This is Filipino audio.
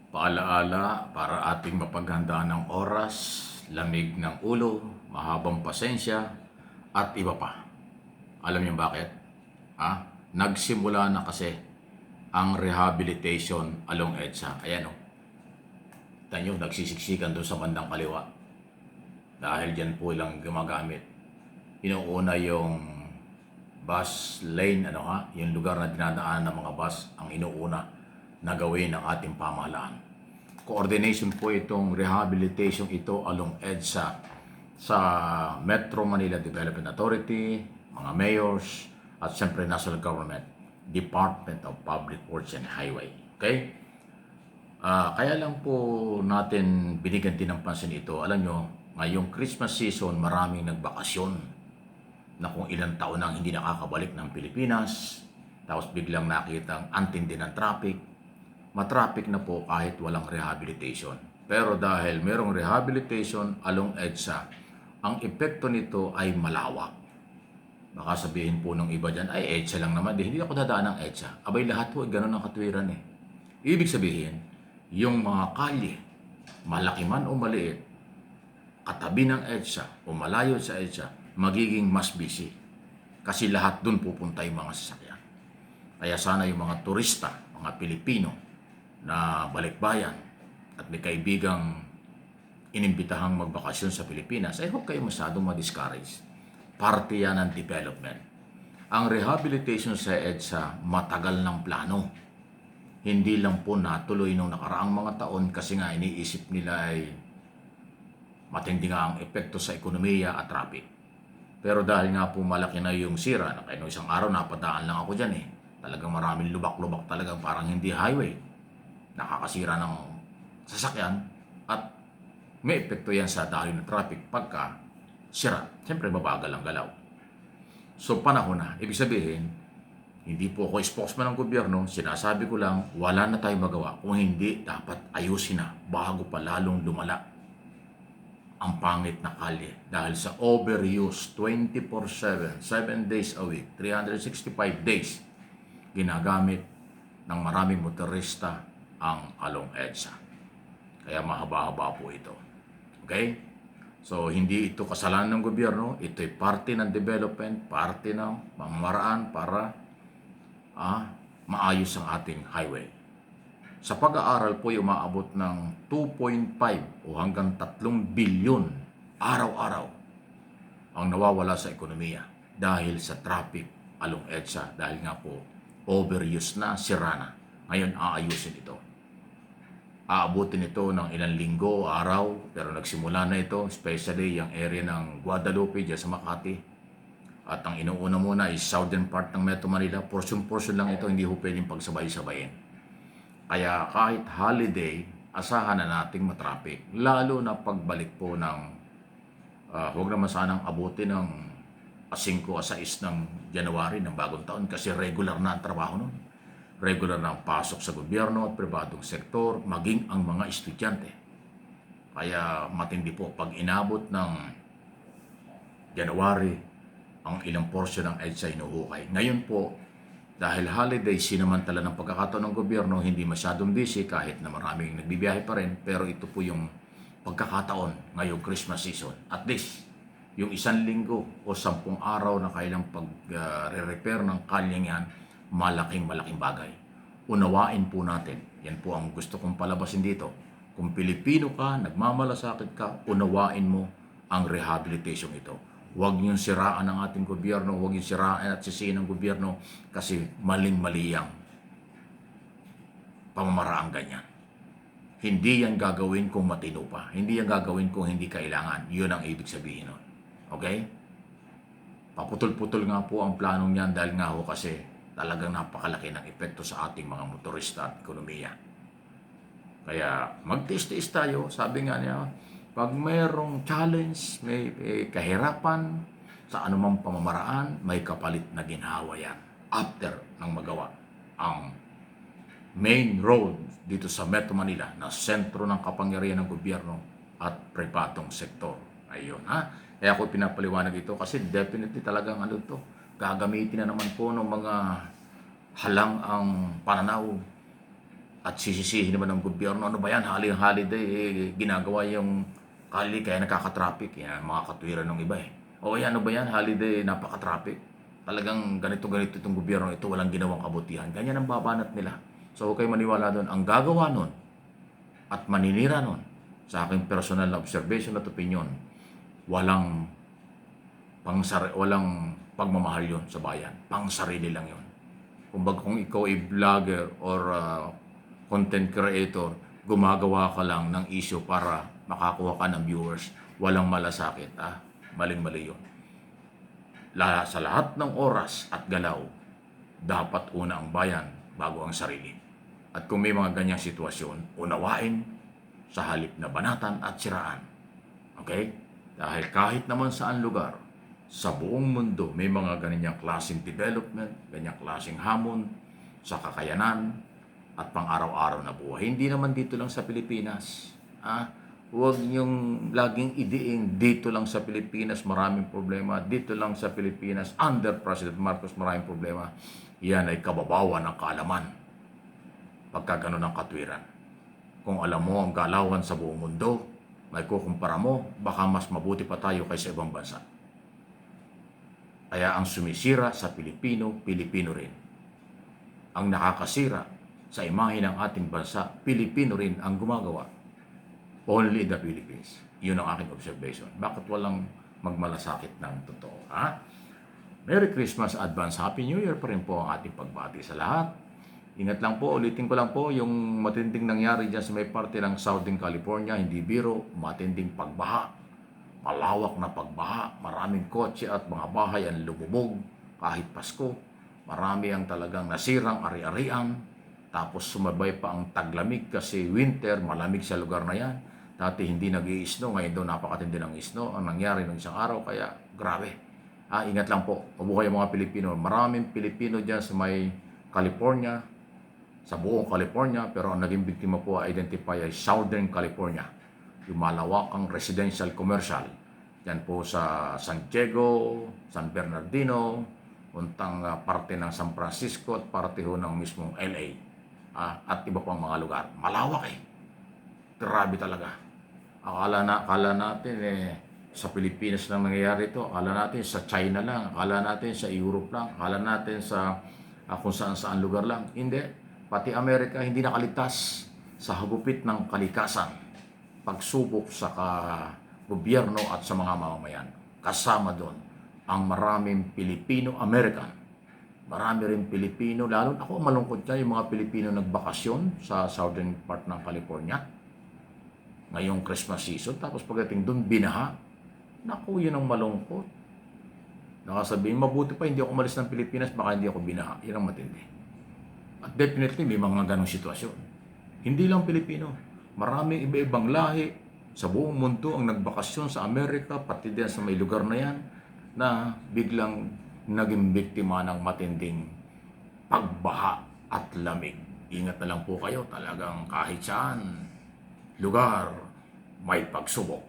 Paalaala para ating mapaghandaan ng oras, lamig ng ulo, mahabang pasensya, at iba pa. Alam niyo bakit? Nagsimula na kasi ang rehabilitation along EDSA. Ayan o. Tanyo, nagsisiksikan doon sa bandang kaliwa. Dahil dyan po lang gumagamit. Inuuna yung bus lane, yung lugar na dinadaan ng mga bus, ang inuuna na gawin ng ating pamahalaan. Coordination po itong rehabilitation ito along EDSA sa Metro Manila Development Authority, mga mayors, at siyempre National Government, Department of Public Works and Highway. Okay? Kaya lang po natin binigyan din ng pansin ito. Alam nyo, ngayong Christmas season, maraming nagbakasyon na kung ilang taon nang hindi nakakabalik ng Pilipinas, tapos biglang nakita ang antindi ng traffic, matraffic na po kahit walang rehabilitation. Pero dahil merong rehabilitation along EDSA, ang epekto nito ay malawak. Baka sabihin po ng iba dyan, ay EDSA lang naman, hindi ako dadaan ng EDSA. Abay lahat po, ganun ang katwiran eh. Ibig sabihin, yung mga kalye, malaki man o maliit, katabi ng EDSA o malayo sa EDSA, magiging mas busy. Kasi lahat dun pupunta yung mga sasakyan. Kaya sana yung mga turista, mga Pilipino na balikbayan at may kaibigang inimbitahang magbakasyon sa Pilipinas, ay huwag kayo masyadong ma-discourage. Parte yan ng development. Ang rehabilitation sa EDSA matagal ng plano. Hindi lang po natuloy nung nakaraang mga taon kasi nga iniisip nila ay matindi nga ang epekto sa ekonomiya at traffic. Pero dahil nga po malaki na yung sira, na kaya isang araw napadaan lang ako dyan eh. Talagang maraming lubak-lubak talaga, parang hindi highway. Nakakasira ng sasakyan at may epekto yan sa daloy ng traffic pagka sira. Siyempre babagal ang galaw. So panahon na, ibig sabihin, hindi po ako spokesman ng gobyerno, sinasabi ko lang, wala na tayong magawa. Kung hindi, dapat ayusin na bago pa lalong lumala ang pangit na kalye. Dahil sa overuse, 24/7, 7 days a week, 365 days, ginagamit ng maraming motorista ang along EDSA. Kaya mahaba-haba po ito. Okay? So, hindi ito kasalanan ng gobyerno, ito'y parte ng development, parte ng pamamaraan para maayos ang ating highway. Sa pag-aaral po ay umaabot ng 2.5 o hanggang 3 bilyon araw-araw ang nawawala sa ekonomiya dahil sa traffic along EDSA dahil nga po overuse na, sira na. Ngayon aayusin ito. Aabutin ito ng ilang linggo, araw, pero nagsimula na ito, especially yung area ng Guadalupe dyan sa Makati. At ang inuuna muna is southern part ng Metro Manila. Portion-portion lang ito, hindi ho pwedeng pagsabay-sabayin. Kaya kahit holiday, asahan na nating matraffic. Lalo na pagbalik po ng, huwag naman sanang abutin ng 5 o 6 ng January ng bagong taon kasi regular na ang trabaho nun. Regular na ang pasok sa gobyerno at pribadong sektor, maging ang mga estudyante. Kaya matindi po, pag inabot ng January, ang ilang portion ng EDSA inuhukay. Ngayon po, dahil holiday, sinamantala ng pagkakataon ng gobyerno, hindi masyadong busy kahit na maraming nagbibiyahe pa rin. Pero ito po yung pagkakataon ngayong Christmas season. At least, yung 1 linggo o 10 araw na kailang pag-repair ng kalyeng yan, malaking bagay. Unawain po natin. Yan po ang gusto kong palabasin dito. Kung Pilipino ka, nagmamalasakit ka, unawain mo ang rehabilitation ito. Huwag niyong siraan ang ating gobyerno, huwag niyong siraan at sisihin ng gobyerno kasi maling-mali ang pamamaraang ganyan. Hindi yan gagawin kung matino pa. Hindi yan gagawin kung hindi kailangan. Yun ang ibig sabihin nun. Okay? Paputol-putol nga po ang planong yan dahil nga ho kasi talagang napakalaki ng epekto sa ating mga motorista at ekonomiya. Kaya magtiis-tiis tayo, sabi nga niya, pag mayroong challenge, may kahirapan sa anumang pamamaraan, may kapalit na ginhawa yan after ng magawa ang main road dito sa Metro Manila na sentro ng kapangyarihan ng gobyerno at pribadong sektor. Ayun ha. Kaya ako pinapaliwanag ito kasi definitely talagang to, gagamitin na naman po ng mga halang ang pananaw At sisisihin naman ng gobyerno, ano ba yan, holiday, ginagawa yung kali kaya nakaka-traffic. Yan, mga katwiran ng iba eh. O yan, ano ba yan, holiday, napaka-traffic. Talagang ganito-ganito itong gobyerno ito, walang ginawang kabutihan. Ganyan ang babanat nila. So huwag kayo maniwala doon. Ang gagawa nun at maninira nun, sa aking personal na observation at opinion, walang walang pagmamahal yon sa bayan. Pang sarili lang yon. Kumbaga kung ikaw ay vlogger or content creator, gumagawa ka lang ng issue para makakuha ka ng viewers, walang malasakit. Maling-mali yun. Sa lahat ng oras at galaw, dapat una ang bayan bago ang sarili. At kung may mga ganyang sitwasyon, unawain sa halip na banatan at siraan. Okay? Dahil kahit naman saan lugar, sa buong mundo, may mga ganyang klaseng development, ganyang klaseng hamon sa kakayanan at pang-araw-araw na buhay. Hindi naman dito lang sa Pilipinas. Huwag niyong laging idiin, dito lang sa Pilipinas maraming problema, dito lang sa Pilipinas, under President Marcos maraming problema. Yan ay kababawan ng kaalaman. Pagka ganun ang katwiran. Kung alam mo ang galawan sa buong mundo, may kukumpara mo, baka mas mabuti pa tayo kaysa ibang bansa. Kaya ang sumisira sa Pilipino, Pilipino rin. Ang nakakasira sa imahe ng ating bansa, Pilipino rin ang gumagawa. Only the Philippines. Yun ang aking observation. Bakit walang magmalasakit ng totoo? Merry Christmas, Advance Happy New Year pa rin po ang ating pagbati sa lahat. Ingat lang po, ulitin ko lang po, yung matinding nangyari dyan sa may parte ng Southern California, hindi biro, matinding pagbaha. Malawak na pagbaha, maraming kotse at mga bahay ang lumubog kahit Pasko. Marami ang talagang nasirang ari-arian. Tapos sumabay pa ang taglamig kasi winter, malamig sa lugar na yan. Dati hindi nag-i-snow, ngayon daw napakatindi ng snow ang nangyari ng isang araw, kaya grabe. Ingat lang po, mabuhay ang mga Pilipino. Maraming Pilipino dyan sa may California, sa buong California, pero ang naging biktima po identify ay Southern California. Yung malawakang residential commercial. Yan po sa San Diego, San Bernardino, untang parte ng San Francisco at parte ho ng mismong LA. At iba pang mga lugar. Malawak eh. Grabe talaga. Akala natin sa Pilipinas lang nangyayari ito. Akala natin sa China lang. Akala natin sa Europe lang. Akala natin sa kung saan lugar lang. Hindi. Pati Amerika hindi nakaligtas sa hagupit ng kalikasan. Pagsubok sa gobyerno at sa mga mamamayan. Kasama doon ang maraming Pilipino-American. Marami rin Pilipino, lalo ako malungkot niya yung mga Pilipino nagbakasyon sa southern part ng California ngayong Christmas season. Tapos pagdating doon, binaha. Naku, yun ang malungkot. Nakasabihin, mabuti pa hindi ako umalis ng Pilipinas, baka hindi ako binaha. Yun ang matindi. At definitely may mga ganong sitwasyon. Hindi lang Pilipino. Maraming iba-ibang lahi sa buong mundo ang nagbakasyon sa Amerika, pati din sa may lugar na yan, na biglang naging biktima ng matinding pagbaha at lamig. Ingat na lang po kayo, talagang kahit saan lugar may pagsubok.